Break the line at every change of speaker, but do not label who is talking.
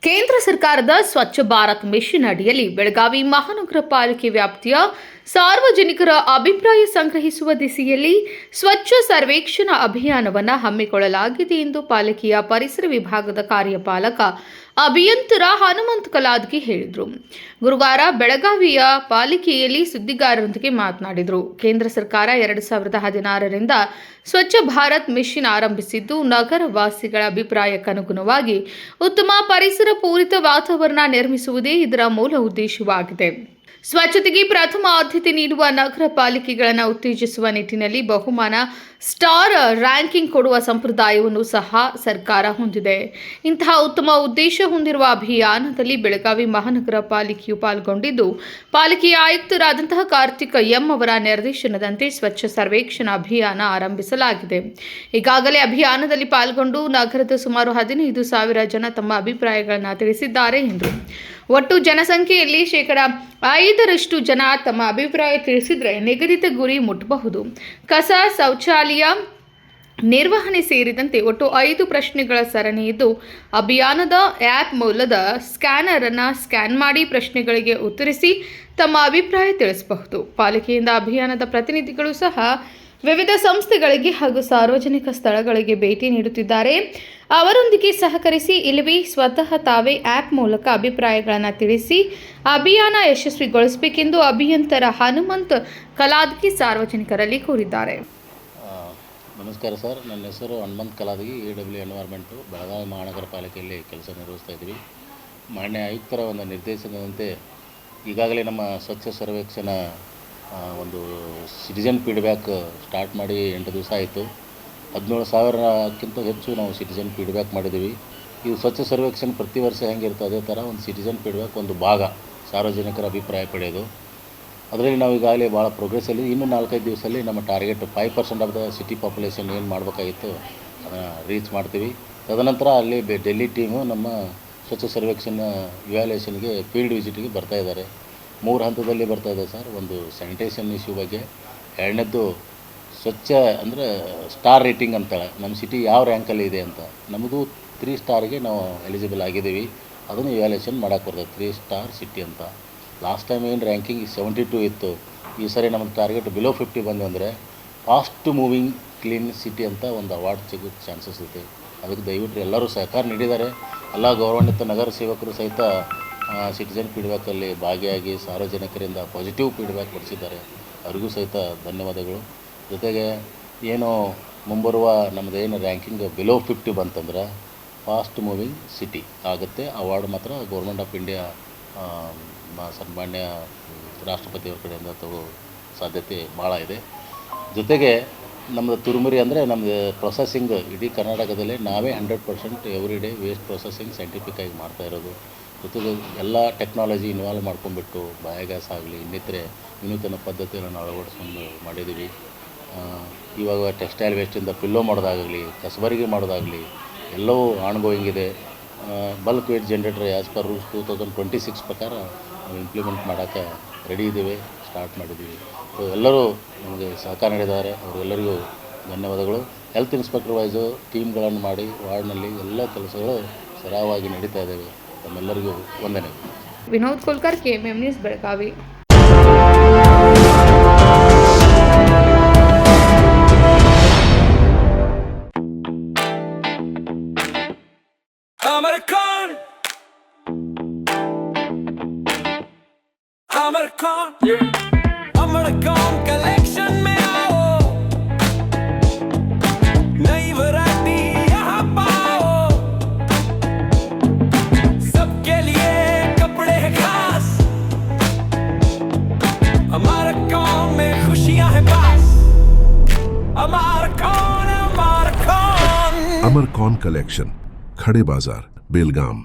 ಕೇಂದ್ರ ಸರ್ಕಾರದ ಸ್ವಚ್ಛ ಭಾರತ್ ಮಿಷನ್ ಅಡಿಯಲ್ಲಿ ಬೆಳಗಾವಿ ಮಹಾನಗರ ಪಾಲಿಕೆ ವ್ಯಾಪ್ತಿಯ ಸಾರ್ವಜನಿಕರ ಅಭಿಪ್ರಾಯ ಸಂಗ್ರಹಿಸುವ ದಿಸೆಯಲ್ಲಿ ಸ್ವಚ್ಛ ಸರ್ವೇಕ್ಷಣಾ ಅಭಿಯಾನವನ್ನು ಹಮ್ಮಿಕೊಳ್ಳಲಾಗಿದೆ ಎಂದು ಪಾಲಿಕೆಯ ಪರಿಸರ ವಿಭಾಗದ ಕಾರ್ಯಪಾಲಕ ಅಭಿಯಂತರ ಹನುಮಂತ ಕಲಾದ್ಗಿ ಹೇಳಿದರು. ಗುರುವಾರ ಬೆಳಗಾವಿಯ ಪಾಲಿಕೆಯಲ್ಲಿ ಸುದ್ದಿಗಾರರೊಂದಿಗೆ ಮಾತನಾಡಿದರು. ಕೇಂದ್ರ ಸರ್ಕಾರ 2016ರಿಂದ ಸ್ವಚ್ಛ ಭಾರತ್ ಮಿಷನ್ ಆರಂಭಿಸಿದ್ದು, ನಗರ ವಾಸಿಗಳ ಅಭಿಪ್ರಾಯಕ್ಕನುಗುಣವಾಗಿ ಉತ್ತಮ ಪರಿಸರ ಪೂರಿತ ವಾತಾವರಣ ನಿರ್ಮಿಸುವುದೇ ಇದರ ಮೂಲ ಉದ್ದೇಶವಾಗಿದೆ. ಸ್ವಚ್ಛತೆಗೆ ಪ್ರಥಮ ಆದ್ಯತೆ ನೀಡುವ ನಗರ ಪಾಲಿಕೆಗಳನ್ನು ಉತ್ತೇಜಿಸುವ ನಿಟ್ಟಿನಲ್ಲಿ ಬಹುಮಾನ ಸ್ಟಾರ್ ರ್ಯಾಂಕಿಂಗ್ ಕೊಡುವ ಸಂಪ್ರದಾಯವನ್ನು ಸಹ ಸರ್ಕಾರ ಹೊಂದಿದೆ. ಇಂತಹ ಉತ್ತಮ ಉದ್ದೇಶ ಹೊಂದಿರುವ ಅಭಿಯಾನದಲ್ಲಿ ಬೆಳಗಾವಿ ಮಹಾನಗರ ಪಾಲಿಕೆಯು ಪಾಲ್ಗೊಂಡಿದ್ದು, ಪಾಲಿಕೆಯ ಆಯುಕ್ತರಾದಂತಹ ಕಾರ್ತಿಕ್ ಎಂ ಅವರ ನಿರ್ದೇಶನದಂತೆ ಸ್ವಚ್ಛ ಸರ್ವೇಕ್ಷಣಾ ಅಭಿಯಾನ ಆರಂಭಿಸಲಾಗಿದೆ. ಈಗಾಗಲೇ ಅಭಿಯಾನದಲ್ಲಿ ಪಾಲ್ಗೊಂಡು ನಗರದ ಸುಮಾರು 15,000 ಜನ ತಮ್ಮ ಅಭಿಪ್ರಾಯಗಳನ್ನು ತಿಳಿಸಿದ್ದಾರೆ ಎಂದರು. ಒಟ್ಟು ಜನಸಂಖ್ಯೆಯಲ್ಲಿ 5% ಜನ ತಮ್ಮ ಅಭಿಪ್ರಾಯ ತಿಳಿಸಿದರೆ ನಿಗದಿತ ಗುರಿ ಮುಟ್ಟಬಹುದು. ಕಸ, ಶೌಚಾಲಯ ನಿರ್ವಹಣೆ ಸೇರಿದಂತೆ ಒಟ್ಟು 5 ಪ್ರಶ್ನೆಗಳ ಸರಣಿ ಇದ್ದು, ಅಭಿಯಾನದ ಆ್ಯಪ್ ಮೂಲದ ಸ್ಕ್ಯಾನರ್ ಅನ್ನು ಸ್ಕ್ಯಾನ್ ಮಾಡಿ ಪ್ರಶ್ನೆಗಳಿಗೆ ಉತ್ತರಿಸಿ ತಮ್ಮ ಅಭಿಪ್ರಾಯ ತಿಳಿಸಬಹುದು. ಪಾಲಿಕೆಯಿಂದ ಅಭಿಯಾನದ ಪ್ರತಿನಿಧಿಗಳು ಸಹ ವಿವಿಧ ಸಂಸ್ಥೆಗಳಿಗೆ ಹಾಗೂ ಸಾರ್ವಜನಿಕ ಸ್ಥಳಗಳಿಗೆ ಭೇಟಿ ನೀಡುತ್ತಿದ್ದಾರೆ. ಅವರೊಂದಿಗೆ ಸಹಕರಿಸಿ ಇಲ್ಲವೇ ಸ್ವತಃ ತಾವೇ ಆ್ಯಪ್ ಮೂಲಕ ಅಭಿಪ್ರಾಯಗಳನ್ನು ತಿಳಿಸಿ ಅಭಿಯಾನ ಯಶಸ್ವಿಗೊಳಿಸಬೇಕೆಂದು ಅಭಿಯಂತರ ಹನುಮಂತ ಕಲಾದ್ಗಿ ಸಾರ್ವಜನಿಕರಲ್ಲಿ ಕೋರಿದ್ದಾರೆ.
ನಮಸ್ಕಾರ ಸರ್, ನನ್ನ ಹೆಸರು ಹನುಮಂತ ಕಲಾದ್ಗಿ, AW ಎನ್ವೈರ್ಮೆಂಟು, ಬೆಳಗಾವಿ ಮಹಾನಗರ ಪಾಲಿಕೆಯಲ್ಲಿ ಕೆಲಸ ನಿರ್ವಹಿಸ್ತಾ ಇದ್ದೀವಿ. ಮಾನ್ಯ ಆಯುಕ್ತರ ಒಂದು ನಿರ್ದೇಶನದಂತೆ ಈಗಾಗಲೇ ನಮ್ಮ ಸ್ವಚ್ಛ ಸರ್ವೇಕ್ಷಣಾ ಒಂದು ಸಿಟಿಜನ್ ಫೀಡ್ಬ್ಯಾಕ್ ಸ್ಟಾರ್ಟ್ ಮಾಡಿ 8 ದಿವಸ ಆಯಿತು. 17,000ಕ್ಕಿಂತ ಹೆಚ್ಚು ನಾವು ಸಿಟಿಜನ್ ಫೀಡ್ಬ್ಯಾಕ್ ಮಾಡಿದ್ದೀವಿ. ಈ ಸ್ವಚ್ಛ ಸರ್ವೇಕ್ಷಣೆ ಪ್ರತಿ ವರ್ಷ ಹೆಂಗಿರುತ್ತೆ ಅದೇ ಥರ ಒಂದು ಸಿಟಿಜನ್ ಫೀಡ್ಬ್ಯಾಕ್ ಒಂದು ಭಾಗ ಸಾರ್ವಜನಿಕರ ಅಭಿಪ್ರಾಯ ಪಡೆಯೋದು. ಅದರಲ್ಲಿ ನಾವು ಈಗಾಗಲೇ ಭಾಳ ಪ್ರೋಗ್ರೆಸ್ಸಲ್ಲಿ ಇನ್ನೂ 4-5 ದಿವಸದಲ್ಲಿ ನಮ್ಮ target 5% of the city population ಏನು ಮಾಡಬೇಕಾಗಿತ್ತು ಅದನ್ನು ರೀಚ್ ಮಾಡ್ತೀವಿ. ತದನಂತರ ಅಲ್ಲಿ ಡೆಲ್ಲಿ ಟೀಮು ನಮ್ಮ ಸ್ವಚ್ಛ ಸರ್ವೇಕ್ಷಣಾ ಇವ್ಯಾಲ್ಯೂಯೇಷನ್ಗೆ ಫೀಲ್ಡ್ ವಿಸಿಟಿಗೆ ಬರ್ತಾಯಿದ್ದಾರೆ. 3 ಹಂತದಲ್ಲಿ ಬರ್ತಾಯಿದೆ ಸರ್. ಒಂದು ಸ್ಯಾನಿಟೇಷನ್ ಇಶ್ಯೂ ಬಗ್ಗೆ, ಎರಡನೇದ್ದು ಸ್ವಚ್ಛ ಅಂದರೆ ಸ್ಟಾರ್ ರೇಟಿಂಗ್ ಅಂತಾಳೆ, ನಮ್ಮ ಸಿಟಿ ಯಾವ ರ್ಯಾಂಕಲ್ಲಿ ಇದೆ ಅಂತ. ನಮ್ಮದು 3 ಸ್ಟಾರ್ಗೆ ನಾವು ಎಲಿಜಿಬಲ್ ಆಗಿದ್ದೀವಿ. ಅದನ್ನು ಇವ್ಯಾಲ್ಯೂಯೇಷನ್ ಮಾಡೋಕ್ಕೆ ಬರ್ತದೆ 3 ಸ್ಟಾರ್ ಸಿಟಿ ಅಂತ. ಲಾಸ್ಟ್ ಟೈಮ್ ಏನು ರ್ಯಾಂಕಿಂಗ್ 72 ಇತ್ತು. ಈ ಸರಿ ನಮ್ಮದು ಟಾರ್ಗೆಟ್ ಬಿಲೋ 50 ಬಂದು ಅಂದರೆ ಫಾಸ್ಟ್ ಮೂವಿಂಗ್ ಕ್ಲೀನ್ ಸಿಟಿ ಅಂತ ಒಂದು ಅವಾರ್ಡ್ ಸಿಗೋ ಚಾನ್ಸಸ್ ಇದೆ. ಅದಕ್ಕೆ ದಯವಿಟ್ಟು ಎಲ್ಲರೂ ಸಹಕಾರ ನೀಡಿದ್ದಾರೆ. ಎಲ್ಲ ಗೌರವಾನ್ವಿತ ನಗರ ಸೇವಕರು ಸಹಿತ ಸಿಟಿಜನ್ ಫೀಡ್ಬ್ಯಾಕಲ್ಲಿ ಭಾಗಿಯಾಗಿ ಸಾರ್ವಜನಿಕರಿಂದ ಪಾಸಿಟಿವ್ ಫೀಡ್ಬ್ಯಾಕ್ ಕೊಡಿಸಿದ್ದಾರೆ. ಅವ್ರಿಗೂ ಸಹಿತ ಧನ್ಯವಾದಗಳು. ಜೊತೆಗೆ ಏನು ಮುಂಬರುವ ನಮ್ಮದು ಏನು ರ್ಯಾಂಕಿಂಗ್ ಬಿಲೋ 50 ಬಂತಂದ್ರೆ ಫಾಸ್ಟ್ ಮೂವಿಂಗ್ ಸಿಟಿ ಆಗುತ್ತೆ. ಅವಾರ್ಡ್ ಮಾತ್ರ ಗೌರ್ಮೆಂಟ್ ಆಫ್ ಇಂಡಿಯಾ ಸನ್ಮಾನ್ಯ ರಾಷ್ಟ್ರಪತಿಯವ್ರ ಕಡೆಯಿಂದ ತಗೋ ಸಾಧ್ಯತೆ ಭಾಳ ಇದೆ. ಜೊತೆಗೆ ನಮ್ಮದು ತುರುಮುರಿ ಅಂದರೆ ನಮ್ಮದು ಪ್ರೊಸೆಸಿಂಗ್ ಇಡೀ ಕರ್ನಾಟಕದಲ್ಲೇ ನಾವೇ 100% ಎವ್ರಿ ಡೇ ವೇಸ್ಟ್ ಪ್ರೊಸೆಸಿಂಗ್ ಸೈಂಟಿಫಿಕ್ಕಾಗಿ ಮಾಡ್ತಾಯಿರೋದು. ಜೊತೆಗೆ ಎಲ್ಲ ಟೆಕ್ನಾಲಜಿ ಇನ್ವಾಲ್ವ್ ಮಾಡ್ಕೊಂಡ್ಬಿಟ್ಟು ಬಯೋಗ್ಯಾಸ್ ಆಗಲಿ ಇನ್ನಿತರೆ ವಿನೂತನ ಪದ್ಧತಿಗಳನ್ನು ಅಳವಡಿಸ್ಕೊಂಡು ಮಾಡಿದ್ದೀವಿ. ಇವಾಗ ಟೆಕ್ಸ್ಟೈಲ್ ವೇಸ್ಟಿಂದ ಪಿಲ್ಲೋ ಮಾಡೋದಾಗಲಿ, ಕಸಬರಿಗೆ ಮಾಡೋದಾಗಲಿ ಎಲ್ಲವೂ ಆನ್ಗೋಯಿಂಗ್ ಇದೆ. Bulk waste generator as per rules 2026 ಪ್ರಕಾರ ನಾವು ಇಂಪ್ಲಿಮೆಂಟ್ ಮಾಡೋಕ್ಕೆ ರೆಡಿ ಇದ್ದೀವಿ, ಸ್ಟಾರ್ಟ್ ಮಾಡಿದ್ದೀವಿ. ಸೊ ಎಲ್ಲರೂ ನಮಗೆ ಸಹಕಾರ ನೀಡಿದ್ದಾರೆ. ಅವರೆಲ್ಲರಿಗೂ ಧನ್ಯವಾದಗಳು. ಹೆಲ್ತ್ ಇನ್ಸ್ಪೆಕ್ಟರ್ ವೈಸು ಟೀಮ್ಗಳನ್ನು ಮಾಡಿ ವಾರ್ಡ್ನಲ್ಲಿ ಎಲ್ಲ ಕೆಲಸಗಳು ಸರಾಗವಾಗಿ ನಡೀತಾ ಇದ್ದಾವೆ. ತಮ್ಮೆಲ್ಲರಿಗೂ ವಂದನೆ.
Vinod Kolkar, KMM news, Belagavi.
Amarcon collection में आओ, नई वैरायटी यहाँ पाओ, सबके लिए कपड़े हैं खास, Amarcon में खुशियाँ हैं पास, Amarcon, Amarcon.
Amarcon collection, खड़े बाजार, बेलगाम.